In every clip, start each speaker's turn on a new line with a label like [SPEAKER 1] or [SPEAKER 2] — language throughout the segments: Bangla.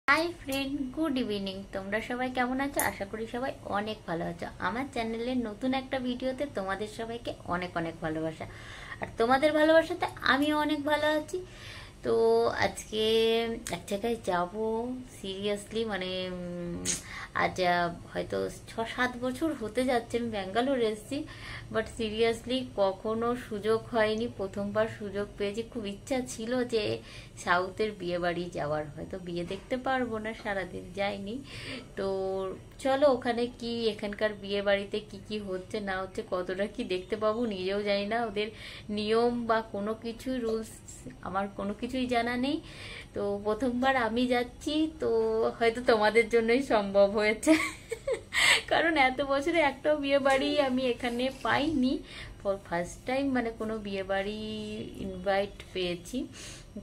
[SPEAKER 1] Hi friend, good evening. তোমরা সবাই কেমন আছো? আশা করি সবাই অনেক ভালো আছো। আমার চ্যানেলের নতুন একটা ভিডিওতে তোমাদের সবাইকে অনেক অনেক ভালোবাসা। আর তোমাদের ভালোবাসাতে আমিও অনেক ভালো আছি। তো আজকে এক জায়গায় যাব, সিরিয়াসলি মানে আজ হয়তো 6-7 বছর হতে যাচ্ছে আমি ব্যাঙ্গালোর এসেছি, বাট সিরিয়াসলি কখনো সুযোগ হয়নি। প্রথমবার সুযোগ পেয়েছি। খুব ইচ্ছা ছিল যে সাউথের বিয়ে বাড়ি যাওয়ার, হয়তো বিয়ে দেখতে পারবো না, সারাদিন যাইনি। তো চলো ওখানে কি, এখানকার বিয়ে বাড়িতে কি কি হচ্ছে না হচ্ছে, কতটা কি দেখতে পাবো নিজেও জানি না। ওদের নিয়ম বা কোনো কিছু রুলস আমার কোনো কিছুই জানা নেই। তো প্রথমবার আমি যাচ্ছি, তো হয়তো তোমাদের জন্যই সম্ভব হয়েছে। কারণ এত বছরে একটাও বিয়ে বাড়ি আমি এখানে পাইনি। ফর ফার্স্ট টাইম মানে কোনো বিয়ে বাড়ি ইনভাইট পেয়েছি।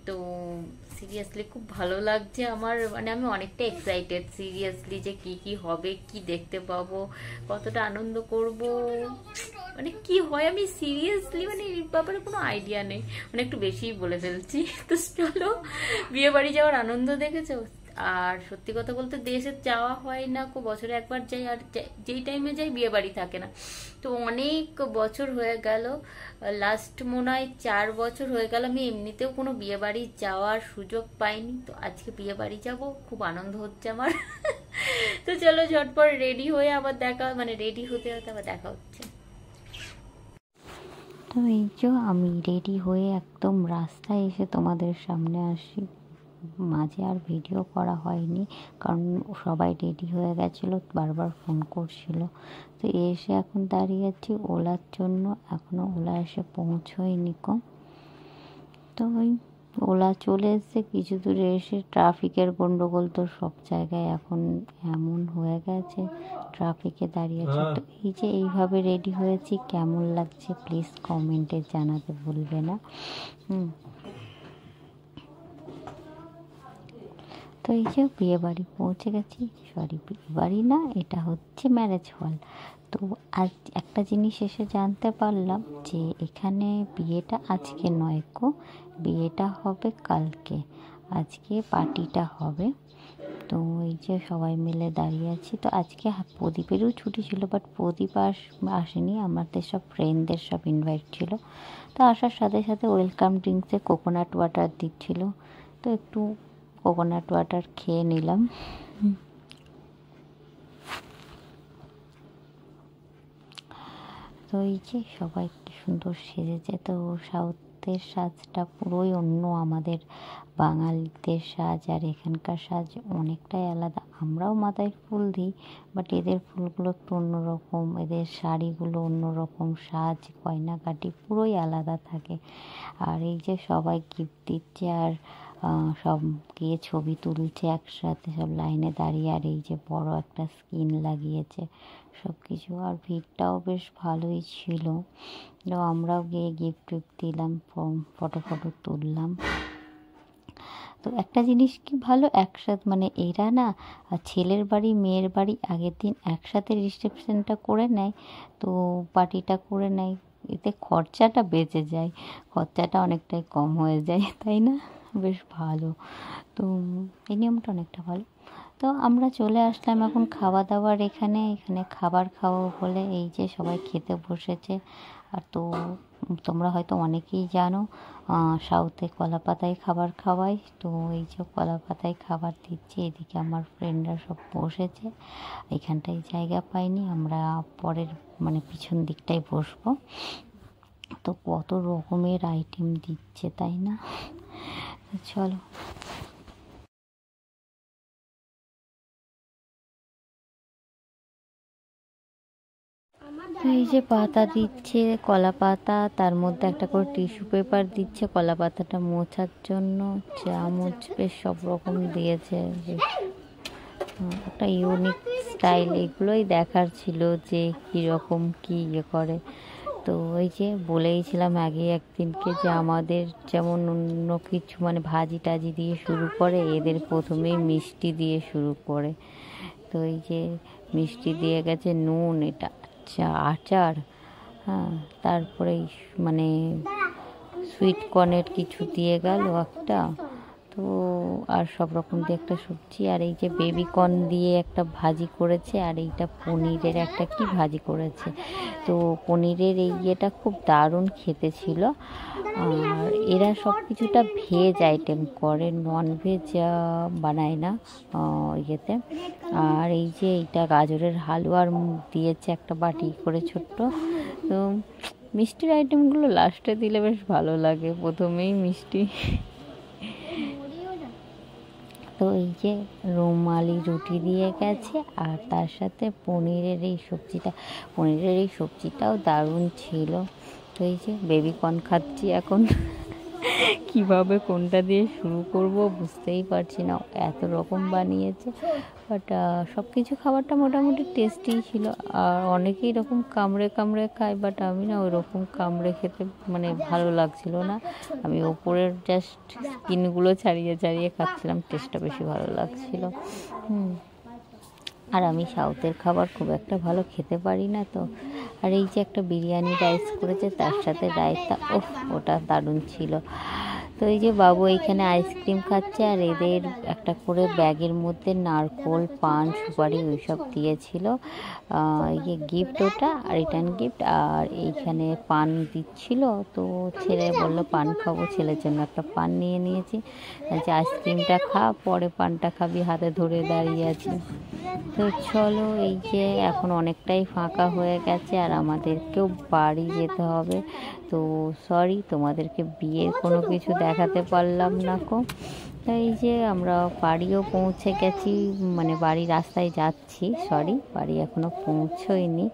[SPEAKER 1] তো সিরিয়াসলি খুব ভালো লাগছে আমার, মানে আমি অনেকটা এক্সাইটেড সিরিয়াসলি যে কি কি হবে, কি দেখতে পাবো, কতটা আনন্দ করব, মানে কি হয় আমি সিরিয়াসলি মানে এই ব্যাপারে কোনো আইডিয়া নেই, মানে একটু বেশিই বলে ফেলছি। তো চলো, বিয়ে বাড়ি যাওয়ার আনন্দ দেখেছো? আর সত্যি কথা বলতে দেশে যাওয়া হয় না, খুব বছরে একবার যাই, আর যেই টাইমে যাই বিয়ে বাড়ি থাকে না। তো অনেক বছর হয়ে গেল, লাস্ট মনে হয় 4 বছর হয়ে গেল আমি এমনিতেও কোনো বিয়ে বাড়ি যাওয়ার সুযোগ পাইনি। তো আজকে বিয়ে বাড়ি যাব, খুব আনন্দ হচ্ছে আমার। তো চলো ঝটপট রেডি হয়ে আবার দেখা, মানে রেডি হতে হতে আবার দেখা হচ্ছে। তো এই যে আমি রেডি হয়ে একদম রাস্তায় এসে তোমাদের সামনে আসি। মাঝে আর ভিডিও করা হয়নি, কারণ সবাই রেডি হয়ে গেছিলো, বারবার ফোন করছিল। তো এসে এখন দাঁড়িয়ে আছি ওলার জন্য, এখনও ওলা এসে পৌঁছয়নি কম। তো ওই ওলা চলে এসছে, কিছু দূরে এসে ট্রাফিকের গন্ডগোল তো সব জায়গায় এখন এমন হয়ে গেছে, ট্রাফিকে দাঁড়িয়ে আছে। তো এই যে এইভাবে রেডি হয়েছি, কেমন লাগছে প্লিজ কমেন্টে জানাতে ভুলবে না। তো এই যে বিয়ে বাড়ি পৌঁছে গেছি, সরি বিয়ে বাড়ি না, এটা হচ্ছে ম্যারেজ হল। তো আজ একটা জিনিস এসে জানতে পারলাম যে এখানে বিয়েটা আজকে নয় গো, বিয়েটা হবে কালকে, আজকে পার্টিটা হবে। তো এই যে সবাই মিলে দাঁড়িয়ে আছি। তো আজকে প্রদীপেরও ছুটি ছিল, বাট প্রদীপ আসেনি, আমাদের সব ফ্রেন্ডদের সব ইনভাইট ছিল। তো আসার সাথে সাথে ওয়েলকাম ড্রিঙ্কসে কোকোনাট ওয়াটার দিচ্ছিল, তো একটু কোকোনাট ওয়াটার খেয়ে নিলাম। তো এই যে সবাই কি সুন্দর সেজেছে। তো সাউথের সাজটা পুরোই অন্য আমাদের বাঙালিদের সাজ, আর এখানকার সাজ অনেকটাই আলাদা। আমরাও মাথায় ফুল দিই, বাট এদের ফুলগুলো একটু অন্যরকম, এদের শাড়িগুলো অন্যরকম, সাজ গয়নাগাটি পুরোই আলাদা থাকে। আর এই যে সবাই গিফট দিচ্ছে, আর সব গিয়ে ছবি তুলছে একসাথে, সব লাইনে দাঁড়িয়ে। আর এই যে বড় একটা স্ক্রিন লাগিয়েছে সব কিছু, আর ভিড়টাও বেশ ভালোই ছিল। তো আমরাও গিয়ে গিফট টিফট দিলাম, ফটো তুললাম। তো একটা জিনিস কি ভালো, একসাথে মানে এরা না ছেলের বাড়ি মেয়ের বাড়ি আগের দিন একসাথে রিসেপশনটা করে নেয়, তো পার্টিটা করে নেয়, এতে খরচাটা বেঁচে যায়, খরচাটা অনেকটাই কম হয়ে যায়, তাই না? বেশ ভালো। তো এই নিয়মটা অনেকটা ভালো। তো আমরা চলে আসলাম এখন খাওয়া দাওয়ার এখানে খাবার খাওয়া বলে এই যে সবাই খেতে বসেছে। আর তো তোমরা হয়তো অনেকেই জানো সাউথে কলা পাতায় খাবার খাওয়াই। তো এই যে কলা পাতায় খাবার দিচ্ছে, এদিকে আমার ফ্রেন্ডরা সব বসেছে, এখানটায় জায়গা পাইনি, আমরা পরের মানে পিছন দিকটায় বসবো। তো কত রকমের আইটেম দিচ্ছে, তাই না? চলো। তো এই যে পাতা দিচ্ছে, কলা পাতা, তার মধ্যে একটা করে টিস্যু পেপার দিচ্ছে কলা পাতাটা মোছার জন্য, চামচ বেশ সব রকম দিয়েছে। একটা ইউনিক স্টাইল, এগুলোই দেখার ছিল যে কীরকম কী ইয়ে করে। তো ওই যে বলেইছিলাম আগে একদিনকে যে আমাদের যেমন অন্য কিছু মানে ভাজি টাজি দিয়ে শুরু করে, এদের প্রথমেই মিষ্টি দিয়ে শুরু করে। তো এই যে মিষ্টি দিয়ে গেছে, নুন, এটা আচার, হ্যাঁ, তারপরে মানে সুইট কর্নের কিছু দিয়ে গেল একটা, তো আর সব রকম দিয়ে একটা সবজি, আর এই যে বেবি কর্ন দিয়ে একটা ভাজি করেছে, আর এইটা পনিরের একটা কি ভাজি করেছে। তো পনিরের এই ইয়েটা খুব দারুণ খেতে ছিল। আর এরা সব কিছুটা ভেজ আইটেম করে, নন ভেজ বানায় না ইয়েতে। আর এই যে এইটা গাজরের হালুয়ার দিয়েছে একটা বাটি করে ছোট্ট। তো মিষ্টির আইটেমগুলো লাস্টে দিলে বেশ ভালো লাগে, প্রথমেই মিষ্টি। তো এই যে রুমালি রুটি দিয়ে গেছে, আর তার সাথে পনিরের এই সবজিটাও দারুণ ছিল। তো এই যে বেবি কর্ন খাচ্ছি এখন। কিভাবে কোনটা দিয়ে শুরু করব বুঝতেই পারছি না, এত রকম বানিয়েছে। বাট সব কিছু খাবারটা মোটামুটি টেস্টি ছিল। আর অনেকেই এরকম কামড়ে কামড়ে খায়, বাট আমি না ওইরকম কামড়ে খেতে মানে ভালো লাগছিল না। আমি ওপরের জাস্ট স্কিনগুলো ছাড়িয়ে ছাড়িয়ে খাচ্ছিলাম, টেস্টটা বেশি ভালো লাগছিল। আর আমি সাউথের খাবার খুব একটা ভালো খেতে পারি না তো। আর এই যে একটা বিরিয়ানি রাইস করেছে, তার সাথে রায়তা, ওটা দারুণ ছিল। তো এই যে বাবু এইখানে আইসক্রিম খাচ্ছে, আর এদের একটা করে ব্যাগের মধ্যে নারকোল, পান, সুপারি ওইসব দিয়েছিল। ইয়ে গিফট, ওটা রিটার্ন গিফট। আর এইখানে পান দিচ্ছিল, তো ছেলে বললো পান খাবো, ছেলের জন্য একটা পান নিয়ে নিয়েছি। যে আইসক্রিমটা খা, পরে পানটা খাবি, হাতে ধরে দাঁড়িয়ে আছি। তো চলো, এই যে এখন অনেকটাই ফাঁকা হয়ে গেছে, আর আমাদেরকেও বাড়ি যেতে হবে। তো সরি, তোমাদেরকে বিয়ের কোনো কিছু দেখাতে পারলাম না কো। তাই যে আমরা বাড়িও পৌঁছে গেছি, মানে বাড়ি রাস্তায় যাচ্ছি, বাড়ি এখনও পৌঁছোয়নি।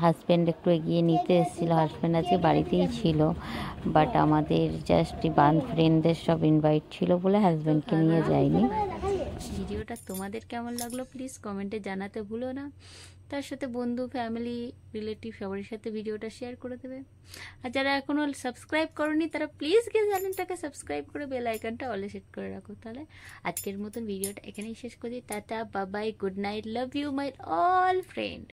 [SPEAKER 1] হাজব্যান্ড একটু এগিয়ে নিতে এসেছিলো, হাজব্যান্ড আজকে বাড়িতেই ছিল, বাট আমাদের জাস্ট ফ্রেন্ডদের সব ইনভাইট ছিল বলে হাজব্যান্ডকে নিয়ে যায়নি। ভিডিওটা তোমাদের কেমন লাগলো প্লিজ কমেন্টে জানাতে ভুলো না। তার সাথে বন্ধু, ফ্যামিলি, রিলেটিভ সবার সাথে ভিডিওটা শেয়ার করে দেবে। আর যারা এখনও সাবস্ক্রাইব করনি তারা প্লিজ গিয়ে চ্যানেলটাকে সাবস্ক্রাইব করে বেল আইকনটা অলে সেট করে রাখো। তাহলে আজকের মতন ভিডিওটা এখানেই শেষ করি। Tata, bye bye, good night, love you my all friend.